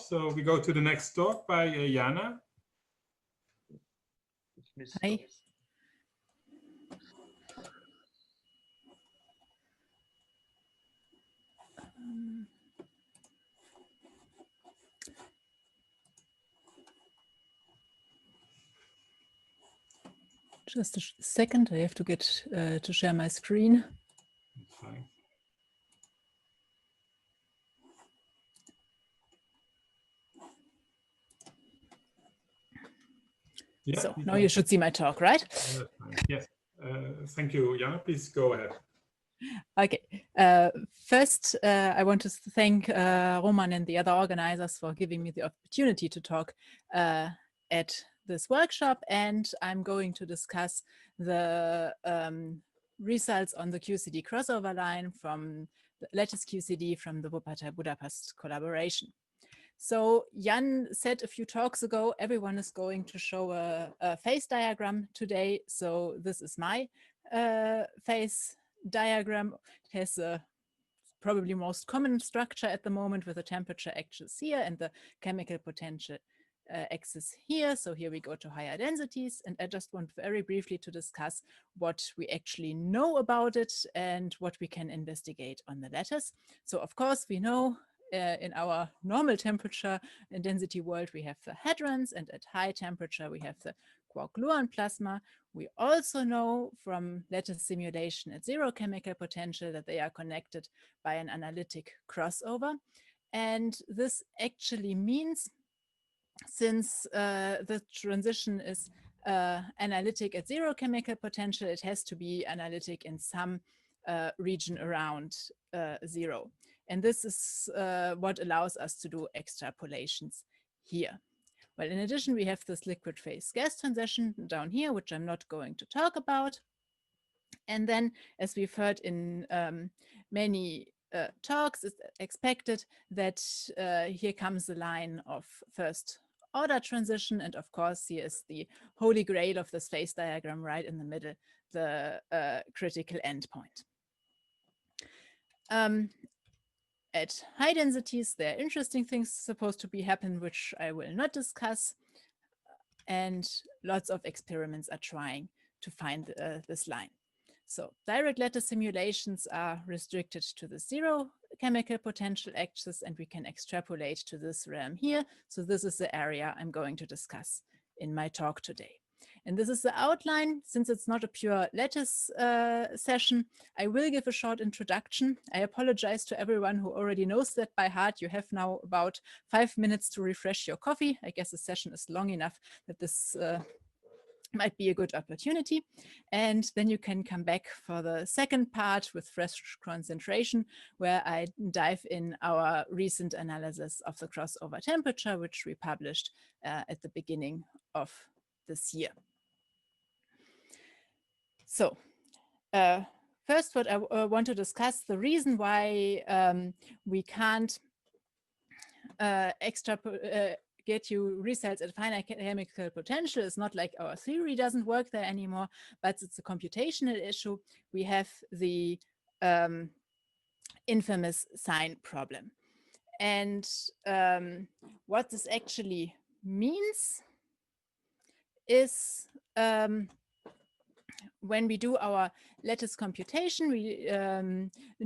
So we go to the next talk by Jana. Hi. Just a second, I have to get to share my screen. Fine. Yeah, so now you should see my talk, right? Yes. Thank you, Jana. Please go ahead. Okay. First, I want to thank Roman and the other organizers for giving me the opportunity to talk at this workshop, and I'm going to discuss the results on the QCD crossover line from the Lattice QCD from the Wuppertal-Budapest collaboration. So Jan said a few talks ago, everyone is going to show a phase diagram today. So this is my phase diagram. It has a probably most common structure at the moment with the temperature axis here and the chemical potential axis here. So here we go to higher densities, and I just want very briefly to discuss what we actually know about it and what we can investigate on the lattice. So of course we know in our normal temperature and density world we have the hadrons, and at high temperature we have the quark-gluon plasma. We also know from lattice simulation at zero chemical potential that they are connected by an analytic crossover. And this actually means, since the transition is analytic at zero chemical potential, it has to be analytic in some region around zero. And this is what allows us to do extrapolations here. Well, in addition, we have this liquid phase gas transition down here, which I'm not going to talk about. And then, as we've heard in many talks, it's expected that here comes the line of first order transition. And of course, here is the holy grail of this phase diagram right in the middle, the critical endpoint. At high densities, there are interesting things supposed to be happen, which I will not discuss. And lots of experiments are trying to find this line. So direct lattice simulations are restricted to the zero chemical potential axis, and we can extrapolate to this realm here. So this is the area I'm going to discuss in my talk today. And this is the outline. Since it's not a pure lattice session, I will give a short introduction. I apologize to everyone who already knows that by heart. You have now about 5 minutes to refresh your coffee. I guess the session is long enough that this might be a good opportunity. And then you can come back for the second part with fresh concentration, where I dive in our recent analysis of the crossover temperature, which we published at the beginning of this year. So first, what I want to discuss, the reason why we can't get you results at finite chemical potential is not like our theory doesn't work there anymore, but it's a computational issue. We have the infamous sign problem. And what this actually means is when we do our lattice computation, we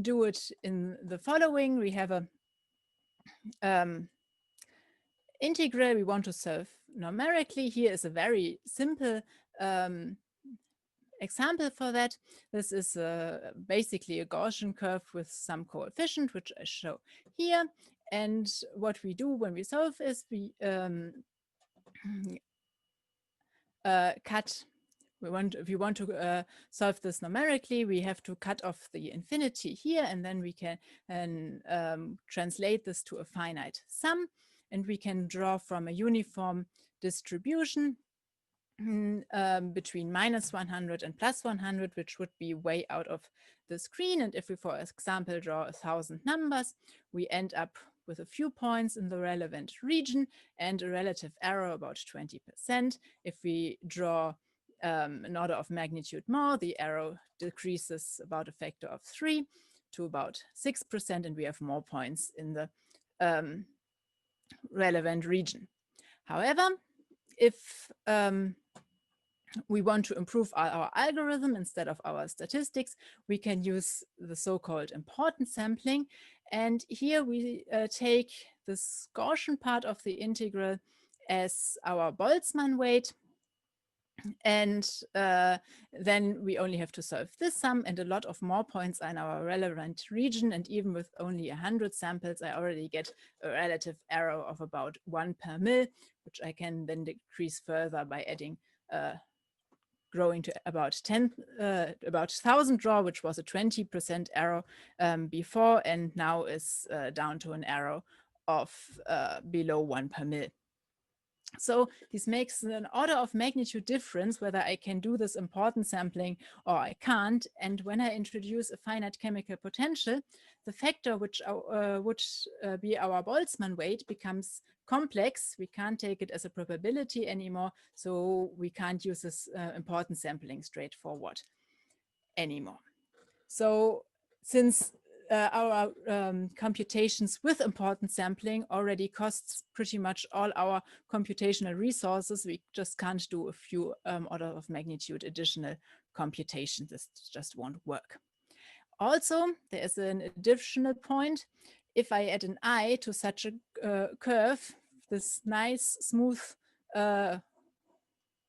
do it in the following. We have a integral we want to solve numerically. Here is a very simple example for that. This is basically a Gaussian curve with some coefficient, which I show here. And what we do when we solve is we cut. If we want to solve this numerically, we have to cut off the infinity here, and then we can translate this to a finite sum, and we can draw from a uniform distribution between -100 and +100, which would be way out of the screen. And if we, for example, draw 1,000 numbers, we end up with a few points in the relevant region and a relative error about 20%. If we draw an order of magnitude more, the error decreases about a factor of 3 to about 6%, and we have more points in the relevant region. However, if we want to improve our algorithm instead of our statistics, we can use the so-called importance sampling. And here we take this Gaussian part of the integral as our Boltzmann weight. And then we only have to solve this sum, and a lot of more points are in our relevant region. And even with only 100 samples, I already get a relative error of about 1 per mil, which I can then decrease further by adding growing to about 1,000 draw, which was a 20% error before, and now is down to an error of below 1 per mil. So this makes an order of magnitude difference whether I can do this importance sampling or I can't. And when I introduce a finite chemical potential, the factor which would be our Boltzmann weight becomes complex. We can't take it as a probability anymore, so we can't use this importance sampling straightforward anymore. So since our computations with importance sampling already costs pretty much all our computational resources, we just can't do a few order of magnitude additional computation. This just won't work. Also, there is an additional point. If I add an I to such a curve, this nice, smooth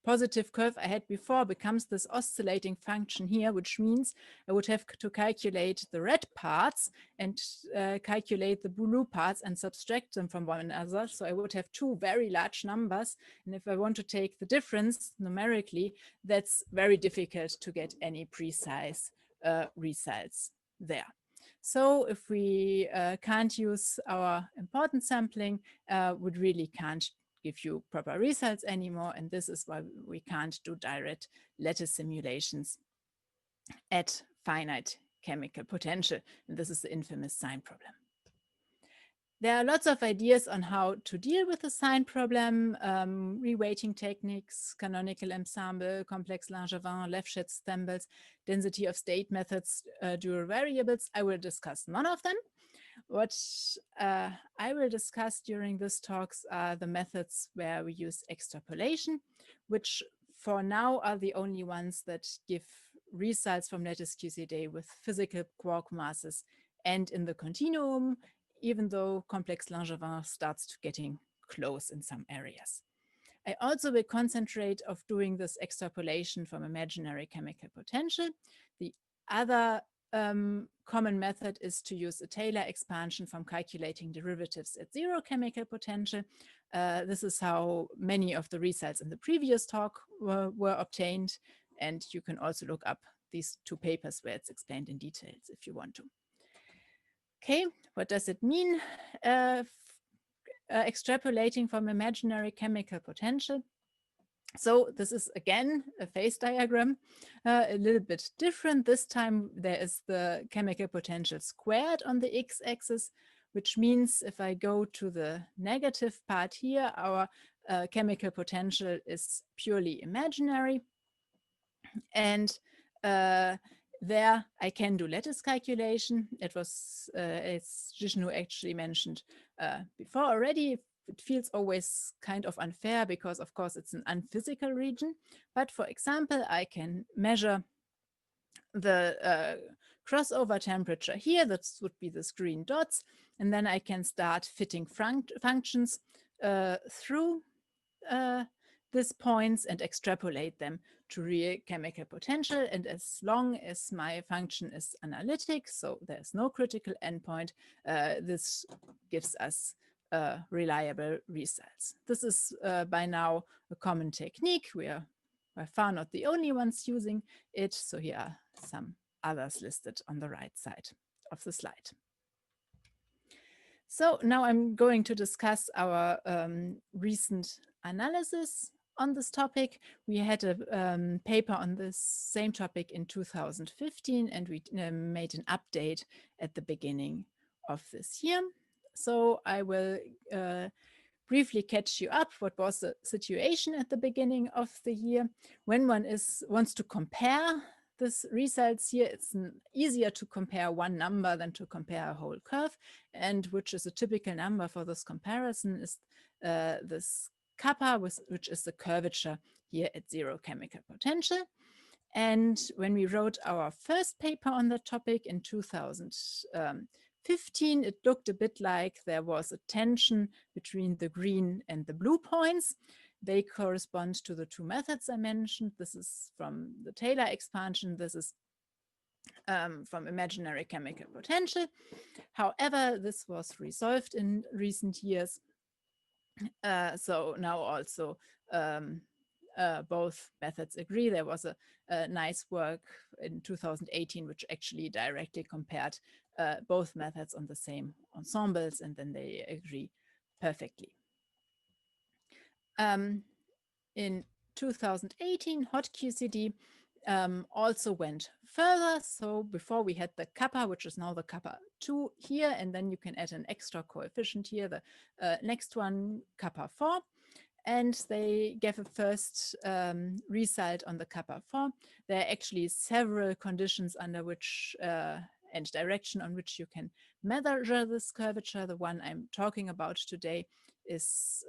positive curve I had before becomes this oscillating function here, which means I would have to calculate the red parts and calculate the blue parts and subtract them from one another. So I would have two very large numbers. And if I want to take the difference numerically, that's very difficult to get any precise results there. So if we can't use our importance sampling, we really can't give you proper results anymore. And this is why we can't do direct lattice simulations at finite chemical potential. And this is the infamous sign problem. There are lots of ideas on how to deal with the sign problem, reweighting techniques, canonical ensemble, complex Langevin, Lefschetz symbols, density of state methods, dual variables. I will discuss none of them. What I will discuss during this talks are the methods where we use extrapolation, which for now are the only ones that give results from lattice QCD with physical quark masses and in the continuum, even though complex Langevin starts to getting close in some areas. I also will concentrate of doing this extrapolation from imaginary chemical potential. The other common method is to use a Taylor expansion from calculating derivatives at zero chemical potential. This is how many of the results in the previous talk were obtained. And you can also look up these two papers where it's explained in details if you want to. Okay, what does it mean? Extrapolating from imaginary chemical potential. So this is again a phase diagram, a little bit different. This time there is the chemical potential squared on the x-axis, which means if I go to the negative part here, our chemical potential is purely imaginary. And there I can do lattice calculation. It was, as Jishnu actually mentioned before already, it feels always kind of unfair because of course it's an unphysical region. But for example, I can measure the crossover temperature here. That would be the green dots. And then I can start fitting functions through these points and extrapolate them to real chemical potential. And as long as my function is analytic, so there's no critical endpoint, this gives us reliable results. This is by now a common technique. We are by far not the only ones using it. So here are some others listed on the right side of the slide. So now I'm going to discuss our recent analysis on this topic. We had a paper on this same topic in 2015, and we made an update at the beginning of this year. So I will briefly catch you up. What was the situation at the beginning of the year? When one wants to compare this results here, it's easier to compare one number than to compare a whole curve, and which is a typical number for this comparison is this kappa, which is the curvature here at 0 chemical potential. And when we wrote our first paper on the topic in 2015, it looked a bit like there was a tension between the green and the blue points. They correspond to the two methods I mentioned. This is from the Taylor expansion. This is from imaginary chemical potential. However, this was resolved in recent years. So now also both methods agree. There was a nice work in 2018 which actually directly compared both methods on the same ensembles, and then they agree perfectly. In 2018, hot QCD also went further. So before we had the kappa, which is now the kappa 2 here, and then you can add an extra coefficient here, the next one, kappa 4. And they gave a first result on the kappa 4. There are actually several conditions under which and direction on which you can measure this curvature. The one I'm talking about today is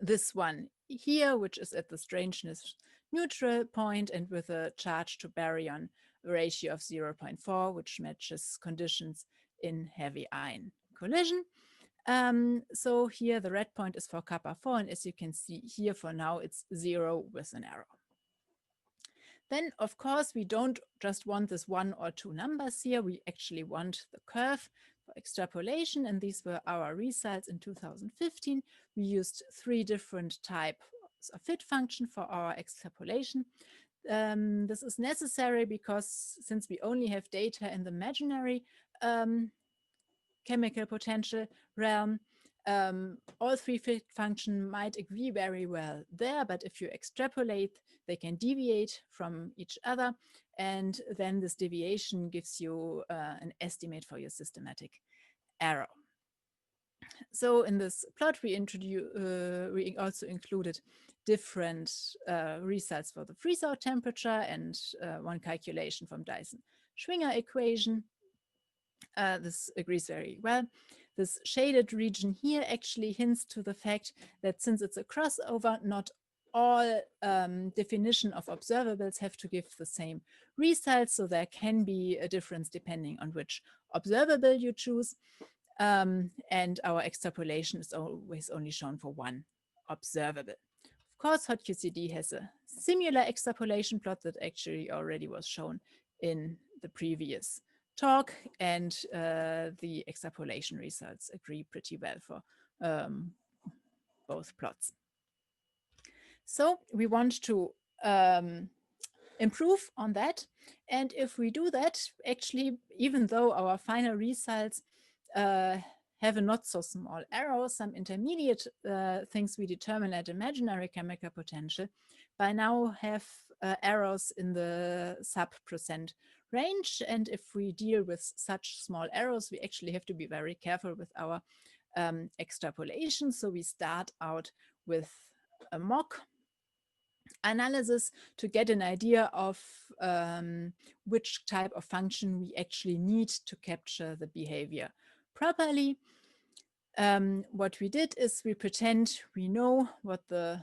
this one here, which is at the strangeness neutral point and with a charge to baryon ratio of 0.4, which matches conditions in heavy ion collision. So here the red point is for kappa 4, and as you can see here for now it's 0 with an arrow. Then of course we don't just want this 1 or 2 numbers here, we actually want the curve for extrapolation, and these were our results in 2015. We used 3 different types of fit function for our extrapolation. This is necessary because since we only have data in the imaginary chemical potential realm, all 3 fit functions might agree very well there, but if you extrapolate, they can deviate from each other, and then this deviation gives you an estimate for your systematic error. So in this plot, we also included different results for the freeze-out temperature and one calculation from Dyson-Schwinger equation. This agrees very well. This shaded region here actually hints to the fact that since it's a crossover, not all definition of observables have to give the same results, so there can be a difference depending on which observable you choose. And our extrapolation is always only shown for one observable. Of course, hot QCD has a similar extrapolation plot that actually already was shown in the previous talk, and the extrapolation results agree pretty well for both plots. So we want to improve on that, and if we do that, actually, even though our final results have a not so small error, some intermediate things we determine at imaginary chemical potential by now have errors in the sub% range. And if we deal with such small errors, we actually have to be very careful with our extrapolation. So we start out with a mock analysis to get an idea of which type of function we actually need to capture the behavior properly. What we did is we pretend we know what the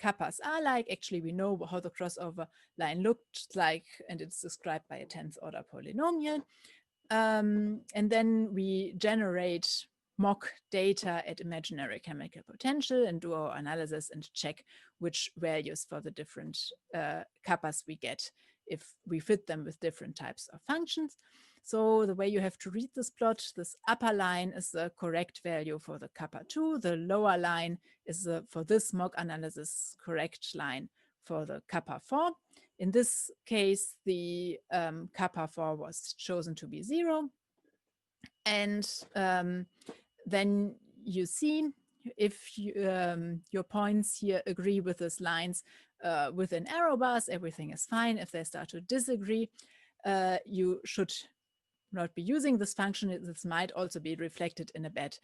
kappas are like. Actually, we know how the crossover line looked like, and it's described by a 10th order polynomial. And then we generate mock data at imaginary chemical potential and do our analysis and check which values for the different kappas we get if we fit them with different types of functions. So the way you have to read this plot, this upper line is the correct value for the kappa 2. The lower line is for this mock analysis correct line for the kappa 4. In this case, the kappa 4 was chosen to be 0. And then you see if your points here agree with these lines within arrow bars, everything is fine. If they start to disagree, you should not be using this function. This might also be reflected in a bad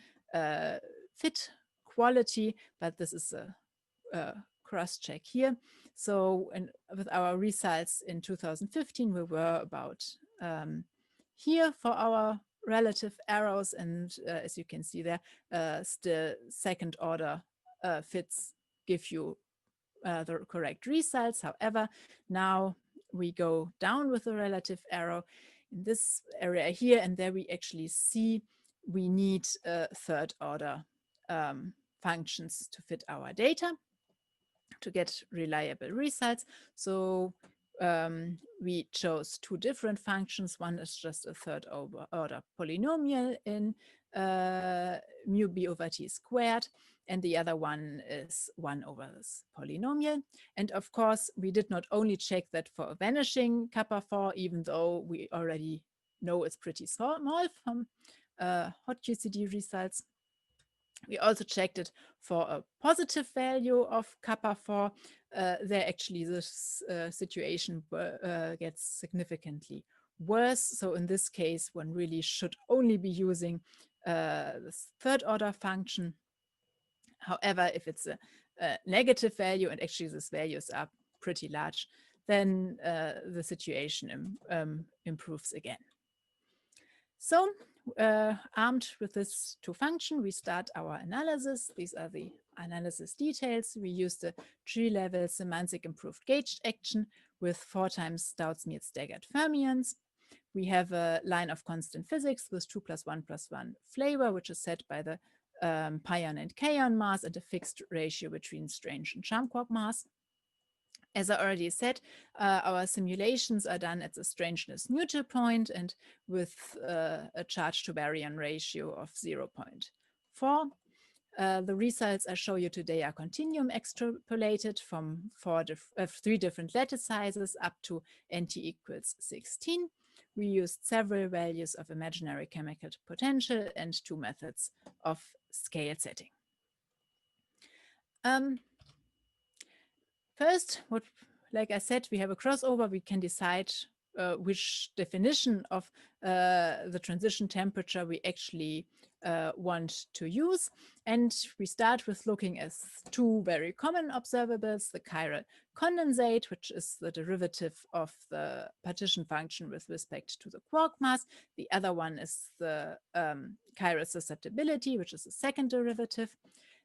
fit quality, but this is a cross-check here. So with our results in 2015, we were about here for our relative arrows. And as you can see there, still second order fits give you the correct results. However, now we go down with the relative arrow in this area here, and there we actually see we need third order functions to fit our data to get reliable results. So we chose two different functions. One is just a third order polynomial in mu b over t squared, and the other one is 1 over this polynomial. And of course, we did not only check that for a vanishing kappa 4, even though we already know it's pretty small from hot QCD results. We also checked it for a positive value of kappa 4. There actually this situation gets significantly worse. So in this case, one really should only be using this third order function. However, if it's a negative value, and actually these values are pretty large, then the situation improves again. So armed with this two function, we start our analysis. These are the analysis details. We use the tree-level semantic improved gauge action with 4 times Stout-Smeared staggered fermions. We have a line of constant physics with 2 + 1 + 1 flavor, which is set by the pion and kaon mass, and a fixed ratio between strange and charm quark mass. As I already said, our simulations are done at the strangeness neutral point and with a charge to baryon ratio of 0.4. The results I show you today are continuum extrapolated from 3 different lattice sizes up to NT equals 16. We used several values of imaginary chemical potential and 2 methods of scale setting. First, like I said, we have a crossover. We can decide which definition of the transition temperature we actually want to use. And we start with looking at 2 very common observables, the chiral condensate, which is the derivative of the partition function with respect to the quark mass. The other one is the chiral susceptibility, which is the second derivative.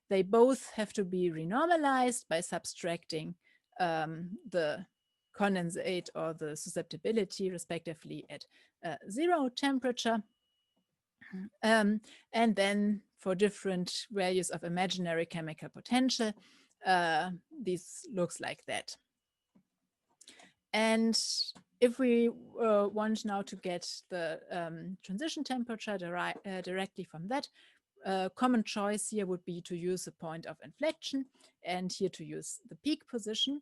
They both have to be renormalized by subtracting the condensate or the susceptibility respectively at 0 temperature. And then for different values of imaginary chemical potential, this looks like that. And if we want now to get the transition temperature directly from that, common choice here would be to use the point of inflection and here to use the peak position.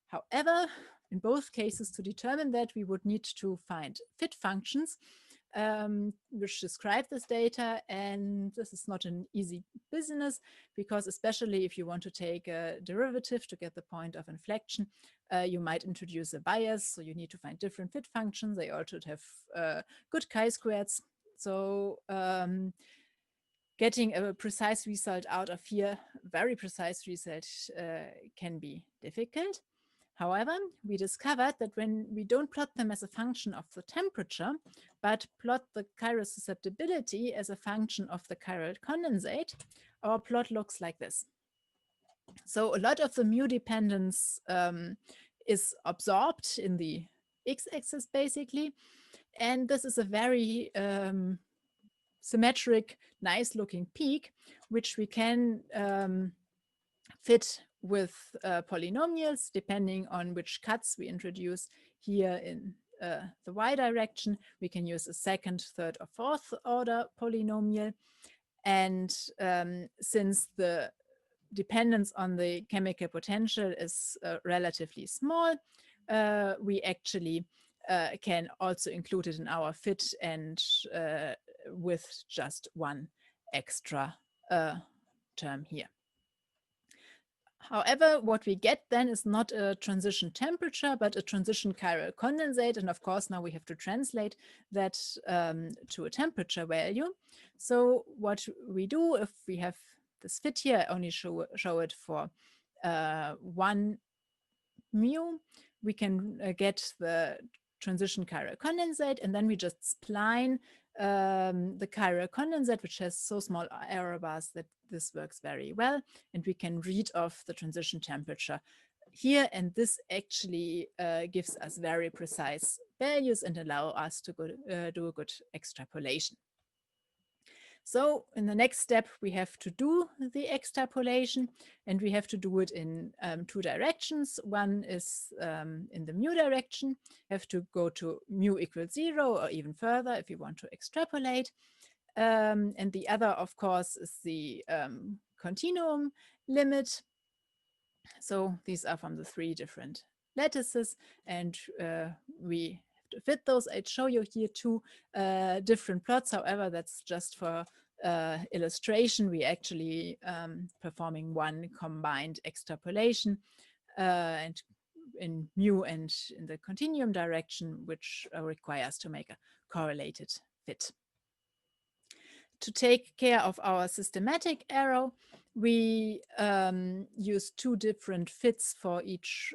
However, in both cases, to determine that, we would need to find fit functions which describe this data. And this is not an easy business, because especially if you want to take a derivative to get the point of inflection, you might introduce a bias. So you need to find different fit functions. They all should have good chi-squareds. So getting a precise result out of here, very precise result, can be difficult. However, we discovered that when we don't plot them as a function of the temperature, but plot the chiral susceptibility as a function of the chiral condensate, our plot looks like this. So a lot of the mu dependence is absorbed in the x-axis basically. And this is a very symmetric, nice looking peak, which we can fit with polynomials depending on which cuts we introduce here in the y direction. We can use a second, third, or fourth order polynomial. And since the dependence on the chemical potential is relatively small, we actually can also include it in our fit and with just 1 extra term here. However, what we get then is not a transition temperature, but a transition chiral condensate. And of course, now we have to translate that to a temperature value. So what we do, if we have this fit here, I only show it for 1 mu, we can get the transition chiral condensate, and then we just spline the chiral condensate, which has so small error bars that this works very well, and we can read off the transition temperature here, and this actually gives us very precise values and allow us to do a good extrapolation. So in the next step, we have to do the extrapolation, and we have to do it in 2 directions. One is in the mu direction. You have to go to mu equals 0 or even further if you want to extrapolate. And the other, of course, is the continuum limit. So these are from the 3 different lattices, and we have to fit those. I'd show you here 2 different plots. However, that's just for illustration. We actually performing one combined extrapolation and in mu and in the continuum direction, which requires to make a correlated fit. To take care of our systematic arrow, we use 2 different fits for each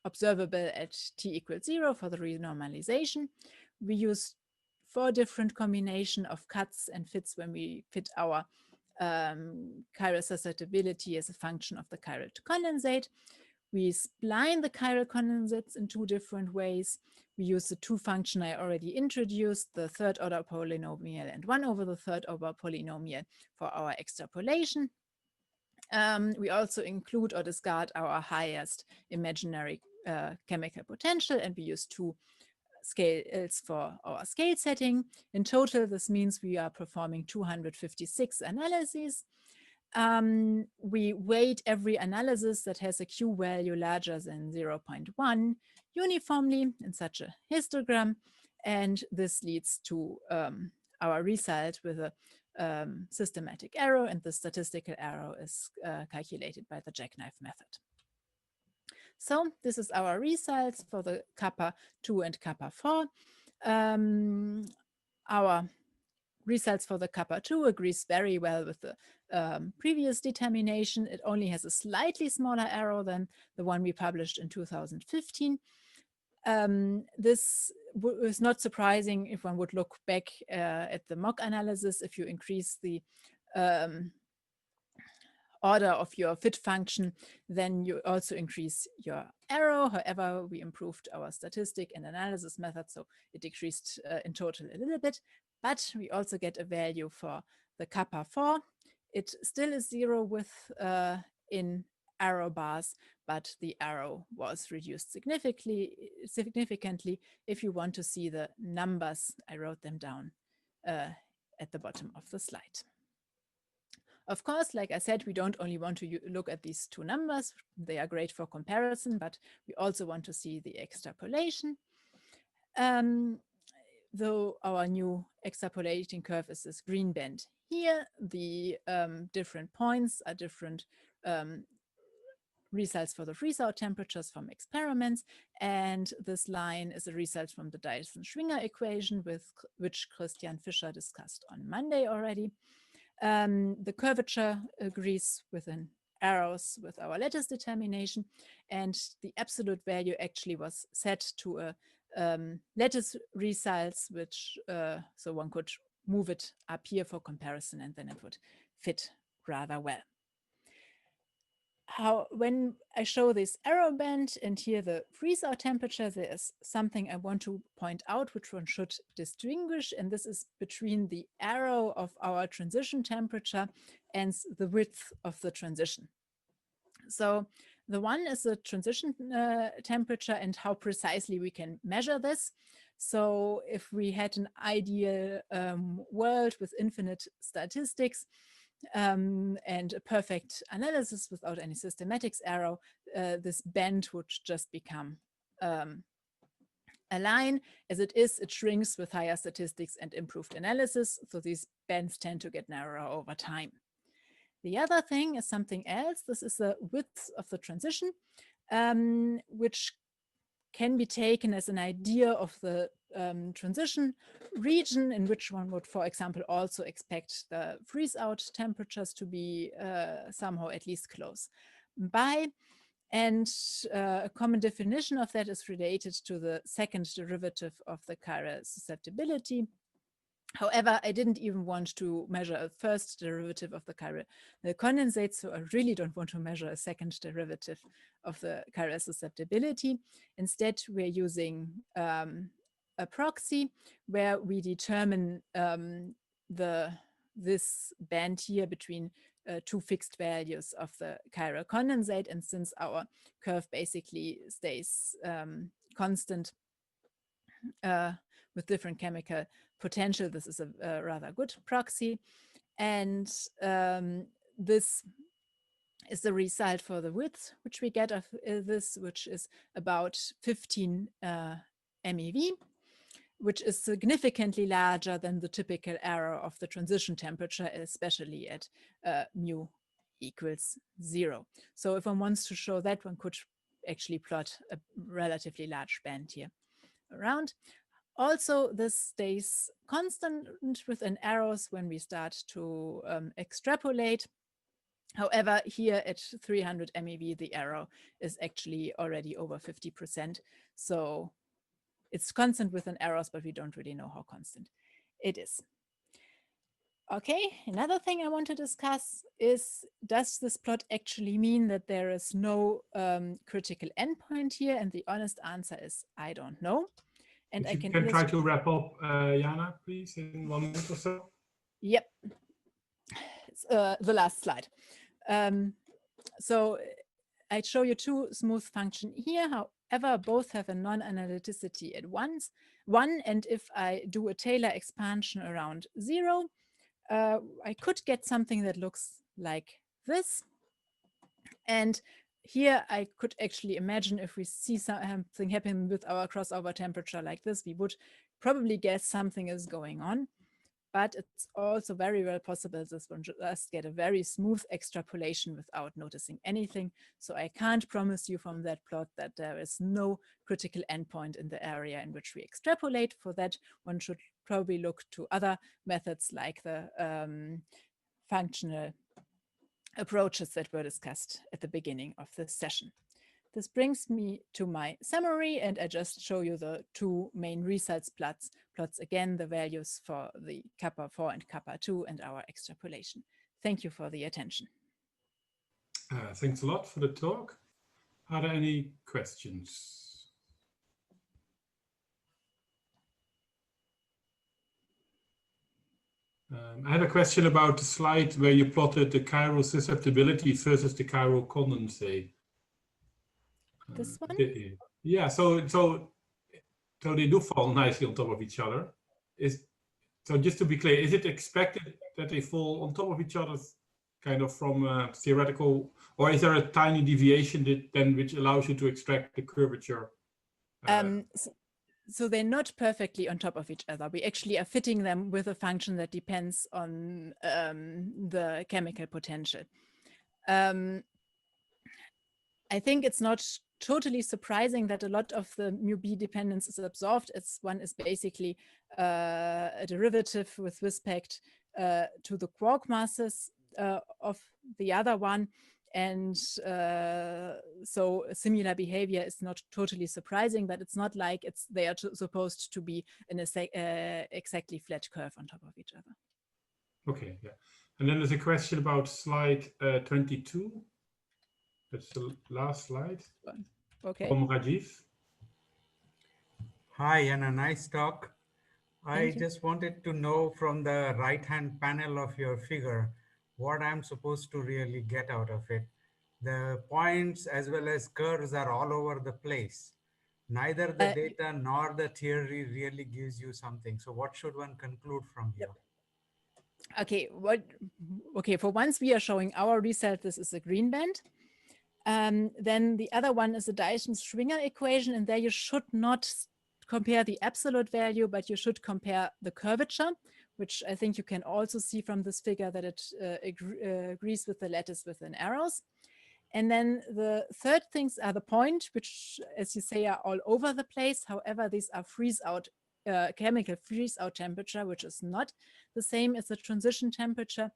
observable at t equals 0 for the renormalization. We use 4 different combination of cuts and fits when we fit our chiral susceptibility as a function of the chiral condensate. We spline the chiral condensates in 2 different ways. We use the 2 function I already introduced, the 3rd order polynomial and 1 over the 3rd order polynomial for our extrapolation. We also include or discard our highest imaginary chemical potential, and we use 2 scales for our scale setting. In total, this means we are performing 256 analyses. We weight every analysis that has a Q value larger than 0.1 uniformly in such a histogram, and this leads to our result with a systematic arrow, and the statistical arrow is calculated by the jackknife method. So this is our results for the kappa 2 and kappa 4. Our results for the kappa 2 agrees very well with the previous determination. It only has a slightly smaller arrow than the one we published in 2015. This is not surprising if one would look back at the mock analysis. If you increase the order of your fit function, then you also increase your arrow. However, we improved our statistic and analysis method, so it decreased in total a little bit, but we also get a value for the kappa 4. It still is 0 with in arrow bars, but the arrow was reduced significantly. If you want to see the numbers, I wrote them down at the bottom of the slide. Of course, like I said, we don't only want to look at these 2 numbers. They are great for comparison, but we also want to see the extrapolation. Though our new extrapolating curve is this green band here, the different points are different results for the freeze-out temperatures from experiments, and this line is a result from the Dyson-Schwinger equation, with which Christian Fischer discussed on Monday already. The curvature agrees within arrows with our lattice determination, and the absolute value actually was set to a lattice results, which so one could move it up here for comparison, and then it would fit rather well. When I show this arrow band and here the freeze-out temperature, there is something I want to point out which one should distinguish, and this is between the arrow of our transition temperature and the width of the transition. So the one is the transition temperature and how precisely we can measure this. So if we had an ideal world with infinite statistics, and a perfect analysis without any systematics arrow, this band would just become a line. As it is, it shrinks with higher statistics and improved analysis, so these bands tend to get narrower over time. The other thing is something else. This is the width of the transition, which can be taken as an idea of the transition region in which one would, for example, also expect the freeze-out temperatures to be somehow at least close. by. And a common definition of that is related to the second derivative of the chiral susceptibility. However, I didn't even want to measure a first derivative of the chiral condensate, so I really don't want to measure a second derivative of the chiral susceptibility. Instead, we're using a proxy where we determine this band here between two fixed values of the chiral condensate. And since our curve basically stays constant with different chemical potential, this is a rather good proxy. And this is the result for the width, which we get of this, which is about 15 MeV, which is significantly larger than the typical error of the transition temperature, especially at mu equals 0. So if one wants to show that, one could actually plot a relatively large band here around. Also, this stays constant within arrows when we start to extrapolate. However, here at 300 MeV, the error is actually already over 50%. So it's constant within arrows, but we don't really know how constant it is. Okay, another thing I want to discuss is, does this plot actually mean that there is no critical endpoint here? And the honest answer is, I don't know. And if you can try to wrap up, Jana, please, in 1 minute or so. Yep, it's, the last slide. So I'd show you two smooth functions here. However, both have a non-analyticity at 1, and if I do a Taylor expansion around 0, I could get something that looks like this. And here I could actually imagine, if we see something happen with our crossover temperature like this, we would probably guess something is going on. But it's also very well possible this one just get a very smooth extrapolation without noticing anything. So I can't promise you from that plot that there is no critical endpoint in the area in which we extrapolate. For that, one should probably look to other methods like the functional approaches that were discussed at the beginning of this session. This brings me to my summary, and I just show you the two main results plots again, the values for the kappa 4 and kappa 2 and our extrapolation. Thank you for the attention. Thanks a lot for the talk. Are there any questions? I have a question about the slide where you plotted the chiral susceptibility versus the chiral condensate. This one? Yeah, so they do fall nicely on top of each other. So just to be clear, is it expected that they fall on top of each other kind of from theoretical, or is there a tiny deviation which allows you to extract the curvature? So they're not perfectly on top of each other. We actually are fitting them with a function that depends on the chemical potential. I think it's not totally surprising that a lot of the mu-b dependence is absorbed. One is basically a derivative with respect to the quark masses of the other one. And so similar behavior is not totally surprising, but it's not like they are supposed to be in a exactly flat curve on top of each other. Okay, yeah. And then there's a question about slide 22. That's the last slide. Okay. From Rajiv. Hi, Jana, nice talk. I just wanted to know from the right-hand panel of your figure what I'm supposed to really get out of it. The points as well as curves are all over the place. Neither the data nor the theory really gives you something. So what should one conclude from here? Okay, for once we are showing our result, this is a green band. Then the other one is the Dyson-Schwinger equation, and there you should not compare the absolute value, but you should compare the curvature, which I think you can also see from this figure that it agrees with the lattice within arrows. And then the third things are the point, which, as you say, are all over the place. However, these are freeze-out, chemical freeze-out temperature, which is not the same as the transition temperature.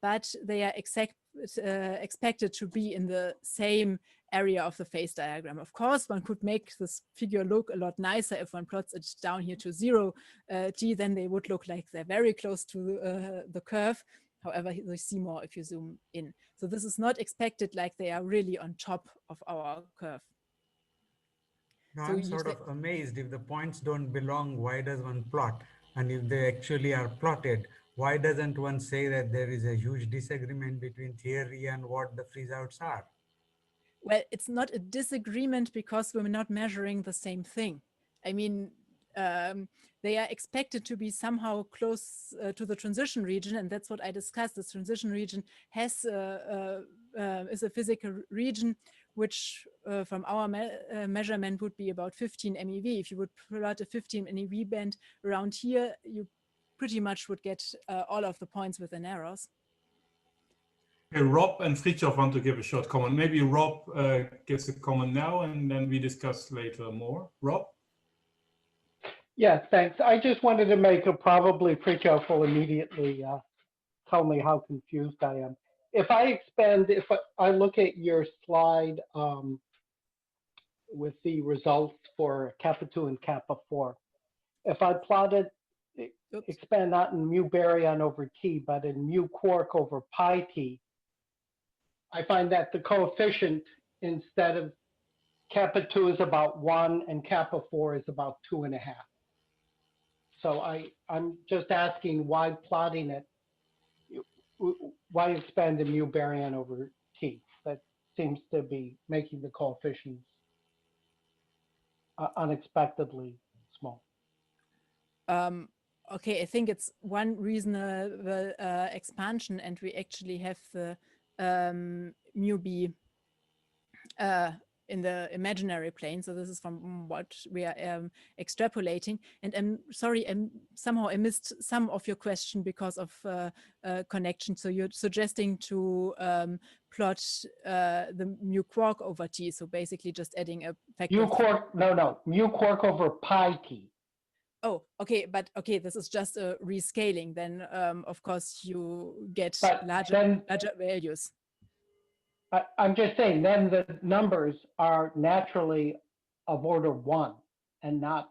but they are expected to be in the same area of the phase diagram. Of course, one could make this figure look a lot nicer if one plots it down here to 0 t, then they would look like they're very close to the curve. However, you see more if you zoom in. So this is not expected like they are really on top of our curve. Now, So I'm sort of amazed, if the points don't belong, why does one plot? And if they actually are plotted, why doesn't one say that there is a huge disagreement between theory and what the freeze outs are? Well, it's not a disagreement because we're not measuring the same thing. I mean, they are expected to be somehow close to the transition region, and that's what I discussed. This transition region has is a physical region which from our measurement would be about 15 MeV. If you would plot a 15 MeV band around here, you pretty much would get all of the points within arrows. Okay, Rob and Fritjof want to give a short comment. Maybe Rob gives a comment now, and then we discuss later more. Rob? Yes, thanks. I just wanted to make a, probably Fritjof will immediately tell me how confused I am. If I look at your slide with the results for kappa 2 and kappa 4, if I plotted, expand not in mu baryon over T, but in mu quark over pi T, I find that the coefficient instead of kappa 2 is about 1 and kappa 4 is about 2.5. So I'm just asking why plotting it, why expand the mu baryon over T? That seems to be making the coefficients unexpectedly small. Okay, I think it's one reasonable expansion, and we actually have the mu b in the imaginary plane. So this is from what we are extrapolating. And I'm sorry, somehow I missed some of your question because of connection. So you're suggesting to plot the mu quark over T. So basically just adding a factor. Mu quark, no, mu quark over pi T. Oh, okay, but okay, this is just a rescaling. Then, of course, you get larger values. I'm just saying, then the numbers are naturally of order 1 and not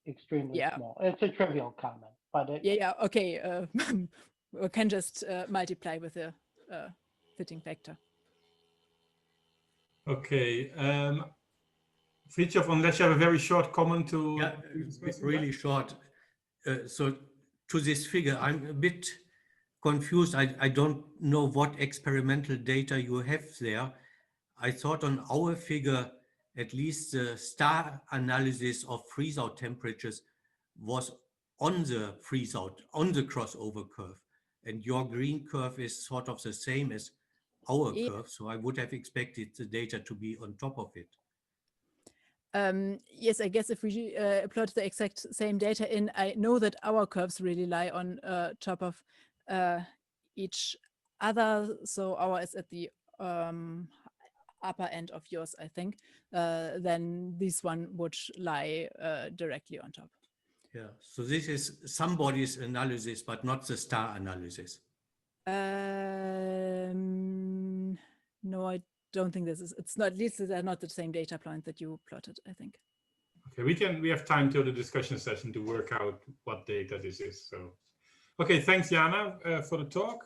extremely small. It's a trivial comment, but it, okay. We can just multiply with a fitting factor. Okay. Fritjof, unless you have a very short comment to... Yeah, really short. So to this figure, I'm a bit confused. I don't know what experimental data you have there. I thought on our figure, at least the star analysis of freeze-out temperatures was on the freeze-out, on the crossover curve. And your green curve is sort of the same as our curve. So I would have expected the data to be on top of it. Yes, I guess if we plot the exact same data in, I know that our curves really lie on top of each other. So our is at the upper end of yours, I think. Then this one would lie directly on top. Yeah, so this is somebody's analysis, but not the star analysis. No, I don't think this is, it's not, at least they're not the same data point that you plotted, I think. Okay, we have time till the discussion session to work out what data this is. So, okay, thanks Jana for the talk.